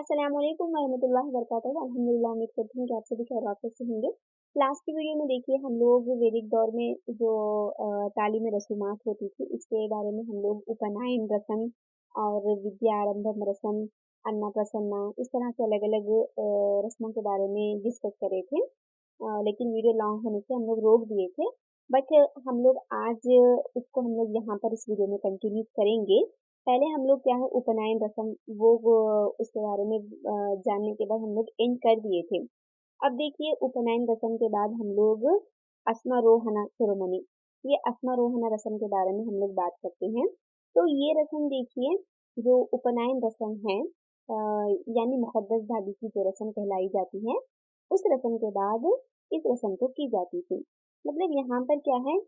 अस्सलाम वालेकुम वरहमतुल्लाहि वबरकातुहू। अल्हम्दुलिल्लाह, उम्मीद करती हूँ कि आप सभी खैरियत से होंगे। लास्ट की वीडियो में देखिए हम लोग वैदिक दौर में जो तालीमी रसूमात होती थी इसके बारे में हम लोग उपनयन रस्म और विद्यारंभम रस्म, अन्नप्राशन्ना, इस तरह से अलग अलग रस्मों के बारे में डिस्कस कर रहे थे। लेकिन वीडियो लॉन्ग होने से हम लोग रोक दिए थे। बट हम लोग आज उसको हम लोग यहाँ पर इस वीडियो में कंटिन्यू करेंगे। पहले हम लोग क्या है उपनयन रस्म वो उसके बारे में जानने के बाद हम लोग एंड कर दिए थे। अब देखिए उपनयन रस्म के बाद हम लोग अस्मारोहना सेरेमनी, ये अस्मारोहना रस्म के बारे में हम लोग बात करते हैं। तो ये रस्म देखिए, जो उपनयन रस्म है यानी मुकद्दस भाभी की जो रस्म कहलाई जाती है, उस रस्म के बाद इस रस्म को की जाती थी। मतलब यहाँ पर क्या है,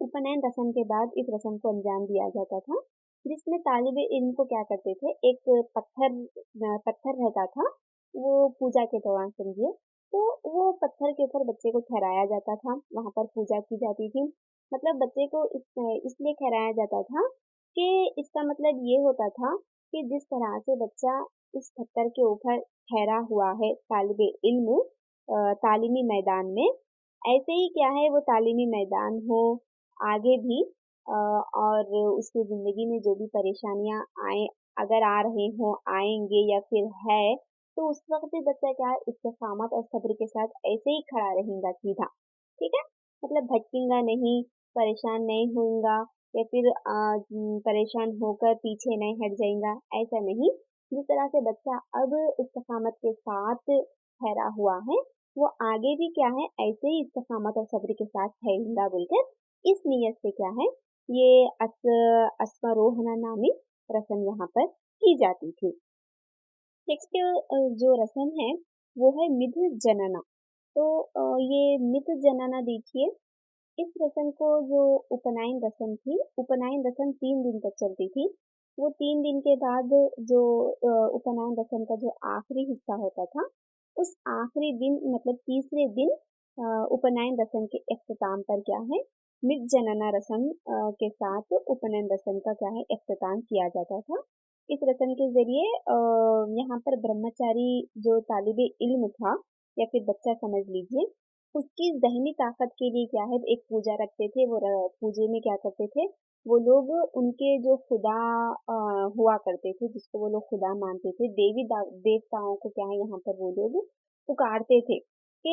उपनयन रस्म के बाद इस रस्म को अंजाम दिया जाता था, जिसमें तालिबे इल्म को क्या करते थे, एक पत्थर रहता था, वो पूजा के दौरान समझिए, तो वो पत्थर के ऊपर बच्चे को ठहराया जाता था, वहां पर पूजा की जाती थी। मतलब बच्चे को इसलिए ठहराया जाता था कि इसका मतलब ये होता था कि जिस तरह से बच्चा इस पत्थर के ऊपर ठहरा हुआ है तालिबे इल्म तालीमी मैदान में, ऐसे ही क्या है वो तालीमी मैदान हो आगे भी, और उसकी ज़िंदगी में जो भी परेशानियाँ आए, अगर आ रहे हों, आएँगे या फिर है, तो उस वक़्त भी बच्चा क्या है इस्तिक़ामत और सब्र के साथ ऐसे ही खड़ा रहेगा सीधा, ठीक है? मतलब भटकेगा नहीं, परेशान नहीं होगा या फिर परेशान होकर पीछे नहीं हट जाएगा, ऐसा नहीं। जिस तरह से बच्चा अब इस्तिक़ामत के साथ ठहरा हुआ है, वो आगे भी क्या है ऐसे ही इस्तिक़ामत और सब्र के साथ ठहरेगा बोलकर इस नियत से क्या है ये अस्वारोहना नामी रस्म यहाँ पर की जाती थी। नेक्स्ट जो रस्म है वो है मिध जनना। तो ये मिध जनना देखिए, इस रस्म को जो उपनयन रस्म थी, उपनयन रस्म 3 दिन तक चलती थी। वो 3 दिन के बाद जो उपनयन रस्म का जो आखिरी हिस्सा होता था, उस आखिरी दिन मतलब तीसरे दिन उपनयन रस्म के इख्तिताम पर क्या है मृत जनना रस्म के साथ उपनयन रस्म का क्या है इख्तिताम किया जाता था। इस रस्म के जरिए यहाँ पर ब्रह्मचारी जो तालिबे इल्म था या फिर बच्चा समझ लीजिए, उसकी ज़हनी ताकत के लिए क्या है एक पूजा रखते थे। वो पूजे में क्या करते थे, वो लोग उनके जो खुदा हुआ करते थे, जिसको वो लोग खुदा मानते थे, देवताओं को क्या है यहाँ पर वो लोग पुकारते थे कि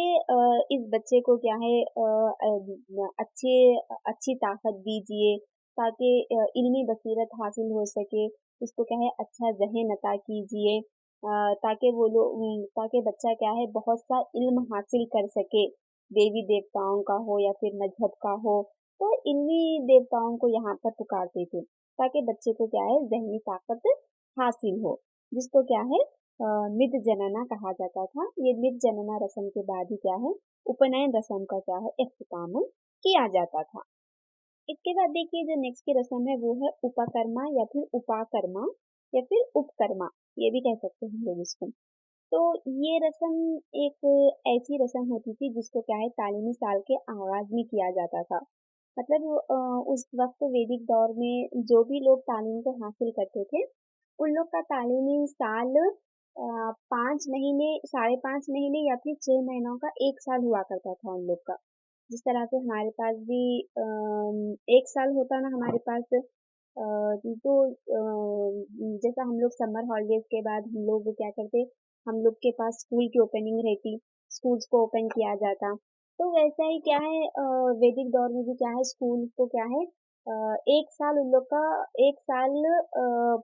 इस बच्चे को क्या है अच्छे अच्छी ताकत दीजिए ताकि इल्मी बसीरत हासिल हो सके, उसको क्या है अच्छा ज़हन अता कीजिए, ताकि वो लोग ताकि बच्चा क्या है बहुत सा इल्म हासिल कर सके, देवी देवताओं का हो या फिर मजहब का हो। तो इन्हीं देवताओं को यहाँ पर पुकारते थे ताकि बच्चे को क्या है ज़हनी ताकत हासिल हो, जिसको क्या है मिद जनना कहा जाता था। ये मिद जनना रस्म के बाद ही क्या है उपनयन रस्म का क्या है इख्तिताम किया जाता था। इसके बाद देखिए जो नेक्स्ट की रस्म है वो है उपकर्मा या फिर उपाकर्मा या फिर उपकर्मा, ये भी कह सकते हैं हम लोग इसको। तो ये रस्म एक ऐसी रस्म होती थी जिसको क्या है तालीमी साल के आगाज में किया जाता था। मतलब उस वक्त वैदिक दौर में जो भी लोग तालीम को हासिल करते थे, उन लोग का तालीमी साल 5 महीने, 5.5 महीने या फिर 6 महीनों का एक साल हुआ करता था उन लोग का। जिस तरह से हमारे पास भी एक साल होता ना हमारे पास, तो जैसा हम लोग समर हॉलीडेज के बाद हम लोग क्या करते, हम लोग के पास स्कूल की ओपनिंग रहती, स्कूल्स को ओपन किया जाता, तो वैसा ही क्या है वैदिक दौर में भी क्या है स्कूल को क्या है एक साल उन लोग का, एक साल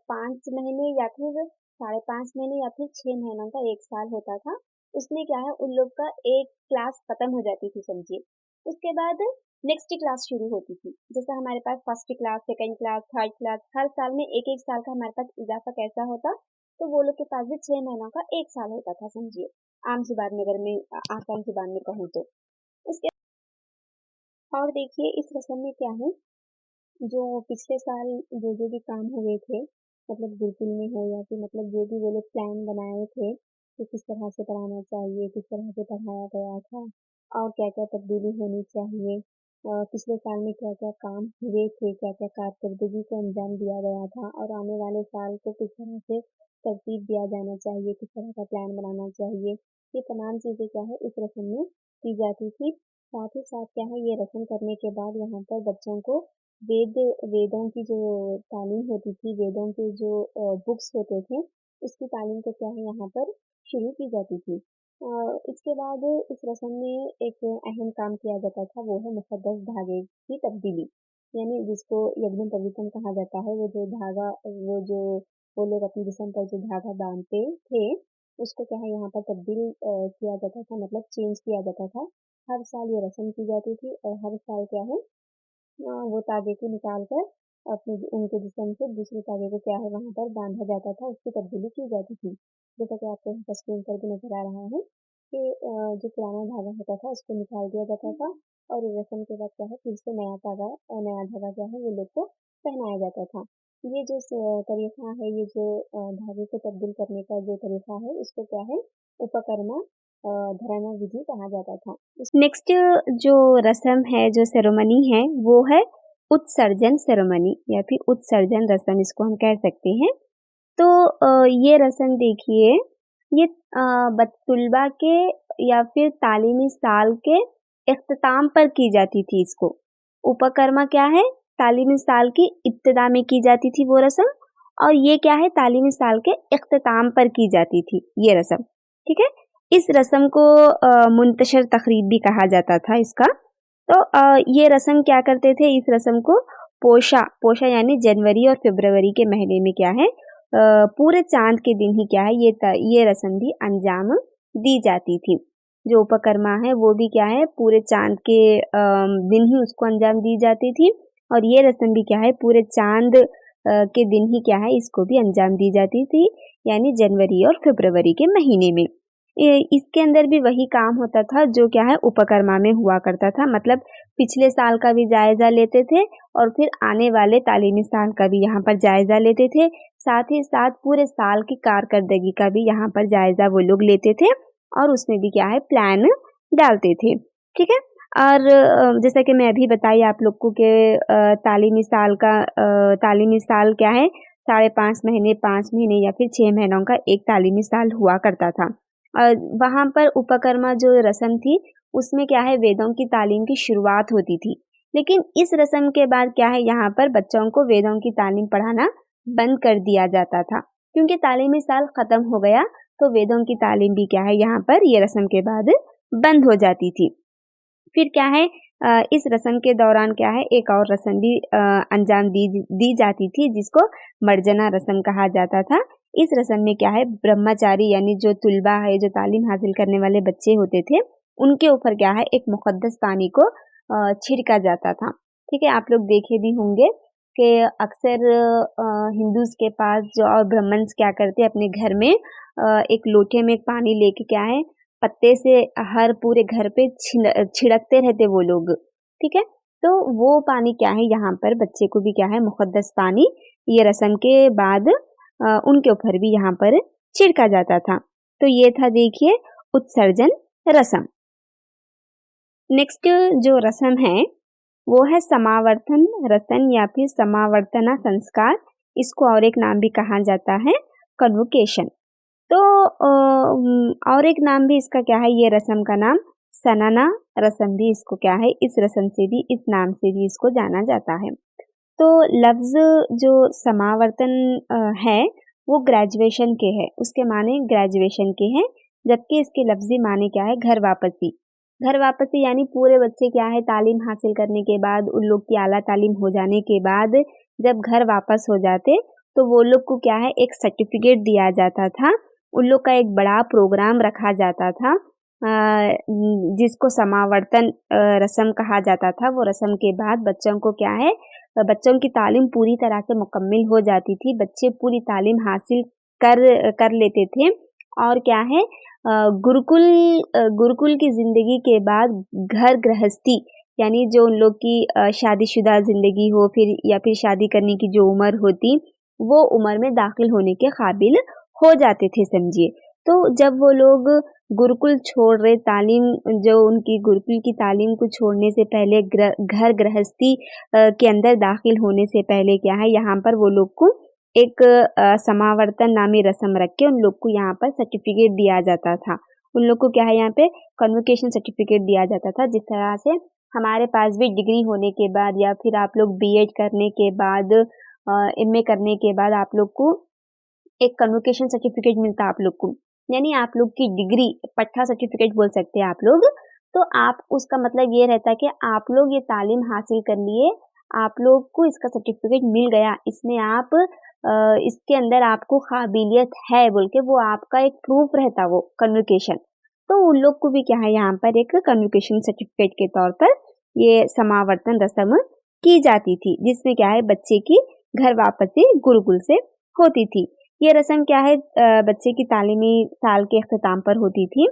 5 महीने या फिर 5.5 महीने या फिर 6 महीनों का एक साल होता था। उसमें क्या है उन लोग का एक क्लास खत्म हो जाती थी समझिए, उसके बाद नेक्स्ट क्लास शुरू होती थी। जैसे हमारे पास first class, second class, third class, हर साल में एक एक साल का हमारे पास इजाफा कैसा होता, तो वो लोग के पास भी 6 महीनों का एक साल होता था समझिए, आम जुबान में अगर मैं आसान जुबान में कहूँ तो। उसके और देखिए इस रस्म में क्या है, जो पिछले साल जो भी काम हुए थे, मतलब गुरुकुल में हो या फिर मतलब जो भी वो लोग प्लान बनाए थे कि किस तरह से पढ़ाना चाहिए, किस तरह से पढ़ाया गया था और क्या क्या तब्दीली होनी चाहिए, पिछले साल में क्या क्या काम हुए थे, क्या क्या कारकर्दगी को अंजाम दिया गया था और आने वाले साल को किस तरह से तरतीब दिया जाना चाहिए, किस तरह का प्लान बनाना चाहिए, ये तमाम चीज़ें क्या है इस रस्म में की जाती थी। साथ ही साथ क्या है ये रस्म करने के बाद यहाँ पर बच्चों को वेदों की जो तालीम होती थी, वेदों के जो बुक्स होते थे, उसकी तालीम को क्या है यहाँ पर शुरू की जाती थी। इसके बाद इस रस्म में एक अहम काम किया जाता था, वो है मुक़द्दस धागे की तब्दीली, यानी जिसको यज्ञ तवीतम कहा जाता है। वो लोग अपने जिस्म पर जो धागा बांधते थे, उसको क्या है यहाँ पर तब्दील किया जाता था, मतलब चेंज किया जाता था। हर साल ये रस्म की जाती थी और हर साल क्या है वो तागे को निकाल कर उनके जिस्म से दूसरे तागे को क्या है वहाँ पर बांधा जाता था, उसकी तब्दीली की जाती थी। जैसा कि आपको यहाँ पर स्क्रीन पर भी नज़र आ रहा है कि जो पुराना धागा होता था उसको निकाल दिया जाता था और रस्म के बाद क्या है फिर से नया धागा क्या है वो लोग को पहनाया जाता था। ये जो तरीका है, ये जो धागे को तब्दील करने का जो तरीका है, इसको क्या है उपकर्मा धराना विधि कहा जाता था। नेक्स्ट जो रस्म है, जो सेरेमनी है, वो है उत्सर्जन सेरेमनी या फिर उत्सर्जन रस्म, इसको हम कह सकते हैं। तो ये रस्म देखिए, ये तुलबा के या फिर तालीमी साल के इख्तिताम पर की जाती थी। इसको उपकर्मा क्या है, तालीमी साल की इब्तिदा में की जाती थी वो रस्म, और ये क्या है तालीमी साल के इख्तिताम पर की जाती थी ये रस्म। ठीक है, इस रस्म को मुंतशर तकरीब भी कहा जाता था इसका। तो ये रस्म क्या करते थे, इस रस्म को पोशा यानी जनवरी और फरवरी के महीने में क्या है पूरे चांद के दिन ही क्या है ये रस्म भी अंजाम दी जाती थी। जो उपकर्मा है वो भी क्या है पूरे चांद के दिन ही उसको अंजाम दी जाती थी, और ये रस्म भी क्या है पूरे चांद के दिन ही क्या है इसको भी अंजाम दी जाती थी, यानी जनवरी और फरवरी के महीने में। इसके अंदर भी वही काम होता था जो क्या है उपकर्मा में हुआ करता था, मतलब पिछले साल का भी जायजा लेते थे और फिर आने वाले तालीमी साल का भी यहाँ पर जायजा लेते थे। साथ ही साथ पूरे साल की कारकर्दगी का भी यहाँ पर जायजा वो लोग लेते थे और उसमें भी क्या है प्लान डालते थे। ठीक है, और जैसा कि मैं अभी बताई आप लोग को कि तालीमी साल क्या है 5.5 महीने, 5 महीने या फिर 6 महीनों का एक तालीमी साल हुआ करता था। वहाँ पर उपकर्मा जो रस्म थी उसमें क्या है वेदों की तालीम की शुरुआत होती थी, लेकिन इस रस्म के बाद क्या है यहाँ पर बच्चों को वेदों की तालीम पढ़ाना बंद कर दिया जाता था, क्योंकि तालीमी साल खत्म हो गया तो वेदों की तालीम भी क्या है यहाँ पर ये रस्म के बाद बंद हो जाती थी। फिर क्या है इस रस्म के दौरान क्या है एक और रस्म भी अंजाम दी जाती थी, जिसको मर्जना रस्म कहा जाता था। इस रस्म में क्या है ब्रह्मचारी यानी जो तुलबा है, जो तालीम हासिल करने वाले बच्चे होते थे, उनके ऊपर क्या है एक मुक़द्दस पानी को छिड़का जाता था। ठीक है, आप लोग देखे भी होंगे कि अक्सर हिंदूज के पास जो और ब्राह्मण्स क्या करते अपने घर में एक लोटे में पानी लेके क्या है पत्ते से हर पूरे घर पे छिड़कते रहते वो लोग। ठीक है, तो वो पानी क्या है यहाँ पर बच्चे को भी क्या है मुक़द्दस पानी ये रस्म के बाद उनके ऊपर भी यहाँ पर छिड़का जाता था। तो ये था देखिए उत्सर्जन रस्म। नेक्स्ट जो रस्म है वो है समावर्तन रस्म या फिर समावर्तना संस्कार, इसको और एक नाम भी कहा जाता है कन्वोकेशन। तो और एक नाम भी इसका क्या है ये रस्म का नाम सनाना रस्म भी इसको क्या है इस रस्म से भी इस नाम से भी इसको जाना जाता है। तो लफ्ज़ जो समावर्तन है वो ग्रेजुएशन के है, उसके माने ग्रेजुएशन के हैं, जबकि इसके लफ्ज़ी माने क्या है घर वापसी। घर वापसी यानी पूरे बच्चे क्या है तालीम हासिल करने के बाद उन लोग की आला तालीम हो जाने के बाद जब घर वापस हो जाते तो वो लोग को क्या है एक सर्टिफिकेट दिया जाता था, उन लोग का एक बड़ा प्रोग्राम रखा जाता था जिसको समावर्तन रस्म कहा जाता था। वो रस्म के बाद बच्चों को क्या है बच्चों की तालीम पूरी तरह से मुकम्मल हो जाती थी, बच्चे पूरी तालीम हासिल कर लेते थे और क्या है गुरुकुल की ज़िंदगी के बाद घर गृहस्थी यानी जो उन लोग की शादीशुदा ज़िंदगी हो फिर या फिर शादी करने की जो उम्र होती वो उम्र में दाखिल होने के काबिल हो जाते थे समझिए। तो जब वो लोग गुरुकुल छोड़ रहे, तालीम जो उनकी गुरुकुल की तालीम को छोड़ने से पहले घर गृहस्थी के अंदर दाखिल होने से पहले क्या है, यहाँ पर वो लोग को एक समावर्तन नामी रस्म रख के उन लोग को यहाँ पर सर्टिफिकेट दिया जाता था। उन लोग को क्या है, यहाँ पे कन्वोकेशन सर्टिफिकेट दिया जाता था। जिस तरह से हमारे पास भी डिग्री होने के बाद या फिर आप लोग बीएड करने के बाद, एमए करने के बाद आप लोग को एक कन्वोकेशन सर्टिफिकेट मिलता है आप लोग को, यानी आप लोग की डिग्री, पट्टा सर्टिफिकेट बोल सकते हैं आप लोग। तो आप उसका मतलब ये रहता है कि आप लोग ये तालीम हासिल कर लिए, आप लोग को इसका सर्टिफिकेट मिल गया, इसमें आप इसके अंदर आपको काबिलियत है बोल के वो आपका एक प्रूफ रहता, वो कन्वोकेशन। तो उन लोग को भी क्या है, यहाँ पर एक कन्वोकेशन सर्टिफिकेट के तौर पर ये समावर्तन रस्म की जाती थी, जिसमें क्या है बच्चे की घर वापसी गुरुकुल से होती थी। ये रस्म क्या है, बच्चे की तालीमी साल के अख्ताम पर होती थी।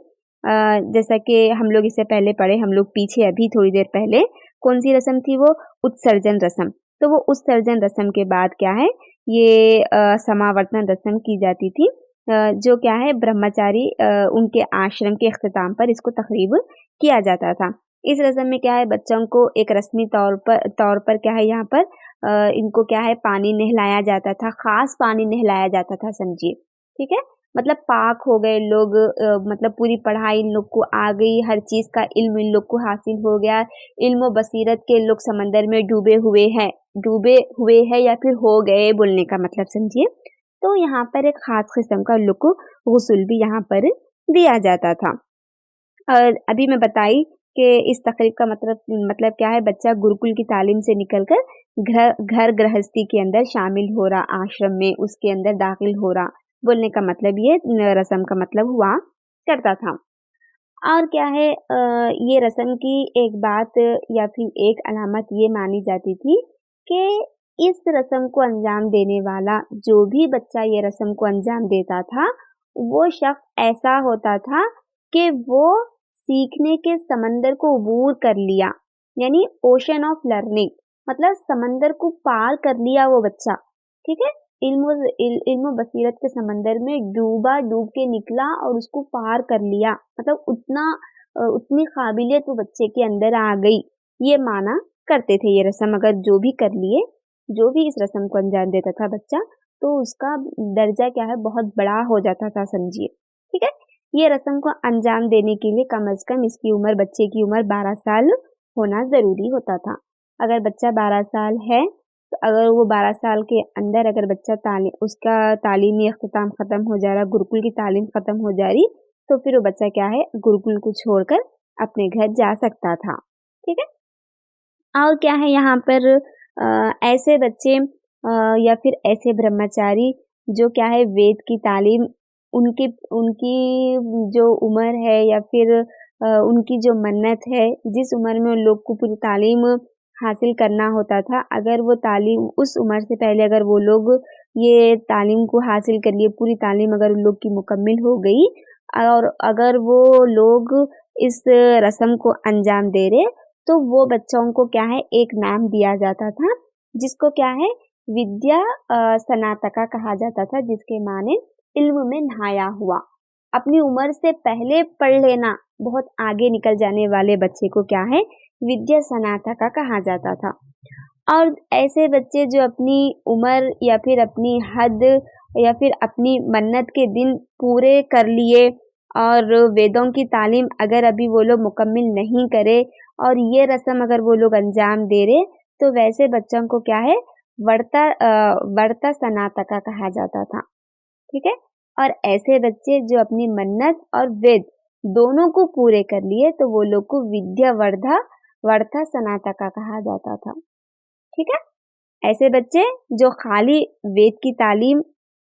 जैसा कि हम लोग इससे पहले पढ़े, हम लोग पीछे अभी थोड़ी देर पहले, कौन सी रस्म थी वो, उत्सर्जन रस्म। तो वो उत्सर्जन रस्म के बाद क्या है, ये समावर्तन रस्म की जाती थी, जो क्या है ब्रह्मचारी उनके आश्रम के अख्ताम पर इसको तकरीब किया जाता था। इस रस्म में क्या है, बच्चों को एक रस्मी तौर पर क्या है, यहाँ पर इनको क्या है पानी नहलाया जाता था, खास पानी नहलाया जाता था, समझिए, ठीक है। मतलब पाक हो गए लोग, मतलब पूरी पढ़ाई इन लोग को आ गई, हर चीज का इल्म इन लोग को हासिल हो गया, इल्म बसीरत के लोग समंदर में डूबे हुए हैं या फिर हो गए बोलने का मतलब, समझिए। तो यहाँ पर एक खास किस्म का लोग को गुस्ल भी यहाँ पर दिया जाता था। और अभी मैं बताई कि इस तकरीब का मतलब क्या है, बच्चा गुरुकुल की तालीम से निकलकर घर गृहस्थी के अंदर शामिल हो रहा, आश्रम में उसके अंदर दाखिल हो रहा बोलने का मतलब ये रस्म का मतलब हुआ करता था। और क्या है, ये रस्म की एक बात या फिर एक अलामत ये मानी जाती थी कि इस रस्म को अंजाम देने वाला जो भी बच्चा ये रस्म को अंजाम देता था, वो शख्स ऐसा होता था कि वो सीखने के समंदर को अबूर कर लिया, यानी ओशन ऑफ लर्निंग, मतलब समंदर को पार कर लिया वो बच्चा, ठीक है। इल्म बसीरत के समंदर में डूब के निकला और उसको पार कर लिया, मतलब उतनी काबिलियत वो बच्चे के अंदर आ गई, ये माना करते थे। ये रस्म अगर जो भी कर लिए, जो भी इस रस्म को अंजाम देता था बच्चा, तो उसका दर्जा क्या है, बहुत बड़ा हो जाता था, समझिए, ठीक है। ये रस्म को अंजाम देने के लिए कम से कम इसकी उम्र, बच्चे की उम्र 12 साल होना जरूरी होता था। अगर बच्चा 12 साल है, तो अगर वो 12 साल के अंदर अगर बच्चा उसका तालीमी अख्ताम खत्म हो जा रहा, गुरुकुल की तालीम खत्म हो जा रही, तो फिर वो बच्चा क्या है, गुरुकुल को छोड़कर अपने घर जा सकता था, ठीक है। और क्या है, यहाँ पर ऐसे बच्चे या फिर ऐसे ब्रह्मचारी जो क्या है वेद की तालीम, उनकी उनकी जो उम्र है या फिर उनकी जो मन्नत है, जिस उम्र में उन लोग को पूरी तालीम हासिल करना होता था, अगर वो तालीम उस उम्र से पहले अगर वो लोग ये तालीम को हासिल कर लिए, पूरी तालीम अगर उन लोग की मुकम्मिल हो गई और अगर वो लोग इस रस्म को अंजाम दे रहे, तो वो बच्चों को क्या है एक नाम दिया जाता था, जिसको क्या है विद्या स्नातका कहा जाता था, जिसके माने इल्म में नहाया हुआ। अपनी उम्र से पहले पढ़ लेना, बहुत आगे निकल जाने वाले बच्चे को क्या है विद्या स्नातका कहा जाता था। और ऐसे बच्चे जो अपनी उम्र या फिर अपनी हद या फिर अपनी मन्नत के दिन पूरे कर लिए और वेदों की तालीम अगर अभी वो लोग मुकम्मिल नहीं करे और ये रस्म अगर वो लोग अंजाम दे रहे, तो वैसे बच्चों को क्या है वर्ता स्नातका कहा जाता था, ठीक है। और ऐसे बच्चे जो अपनी मन्नत और वेद दोनों को पूरे कर लिए, तो वो लोग को विद्या वर्ता स्नातका कहा जाता था, ठीक है। ऐसे बच्चे जो खाली वेद की तालीम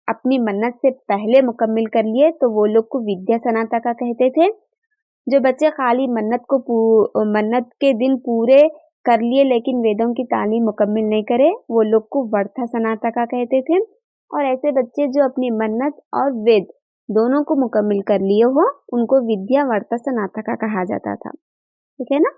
अपनी मन्नत से पहले मुकम्मिल कर लिए, तो वो लोग को विद्या स्नातका कहते थे। जो बच्चे खाली मन्नत के दिन पूरे कर लिए लेकिन वेदों की तालीम मुकम्मिल नहीं करे, वो लोग को वर्ता स्नातका कहते थे। और ऐसे बच्चे जो अपनी मन्नत और वेद दोनों को मुकम्मिल कर लिए हो, उनको विद्या वर्ता स्नातका कहा जाता था, ठीक है ना।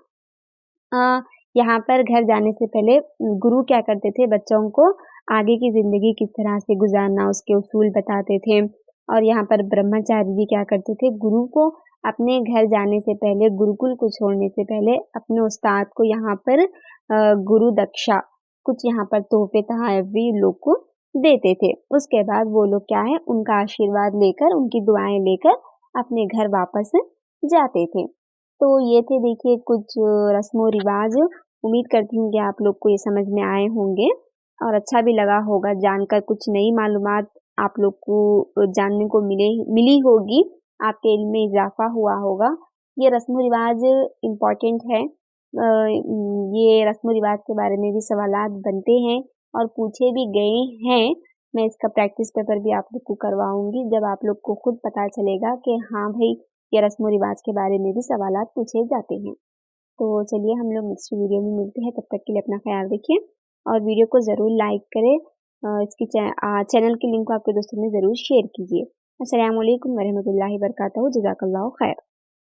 यहाँ पर घर जाने से पहले गुरु क्या करते थे, बच्चों को आगे की जिंदगी किस तरह से गुजारना उसके उसूल बताते थे, اور یہاں پر برہمچاری بھی کیا کرتے تھے، گرو کو اپنے گھر جانے سے پہلے، گروکل کو چھوڑنے سے پہلے اپنے استاد کو یہاں پر گرو دکشا کچھ یہاں پر تحفے تحائف بھی لوگ کو دیتے تھے. اس کے بعد وہ لوگ کیا ہے، ان کا آشیرواد لے کر، ان کی دعائیں لے کر اپنے گھر واپس جاتے تھے. تو یہ تھے دیکھیے کچھ رسم و رواج. امید کرتی ہوں کہ آپ لوگ کو یہ سمجھ میں آئے ہوں گے اور اچھا بھی لگا ہوگا جان کر. کچھ نئی معلومات آپ لوگ کو جاننے کو ملی ہوگی، آپ کے علم میں اضافہ ہوا ہوگا. یہ رسم و رواج امپورٹنٹ ہے. یہ رسم و رواج کے بارے میں بھی سوالات بنتے ہیں اور پوچھے بھی گئے ہیں. میں اس کا پریکٹس پیپر بھی آپ لوگ کو کرواؤں گی جب آپ لوگ کو خود پتہ چلے گا کہ ہاں بھائی یہ رسم و رواج کے بارے میں بھی سوالات پوچھے جاتے ہیں. تو چلیے ہم لوگ نیکسٹ ویڈیو میں ملتے ہیں. تب تک کے لیے اپنا خیال رکھیے اور ویڈیو کو ضرور لائک کریں. اس کی چینل کی لنک کو آپ کے دوستوں میں ضرور شیئر کیجیے. السلام علیکم ورحمۃ اللہ وبرکاتہ. جزاک اللہ خیر.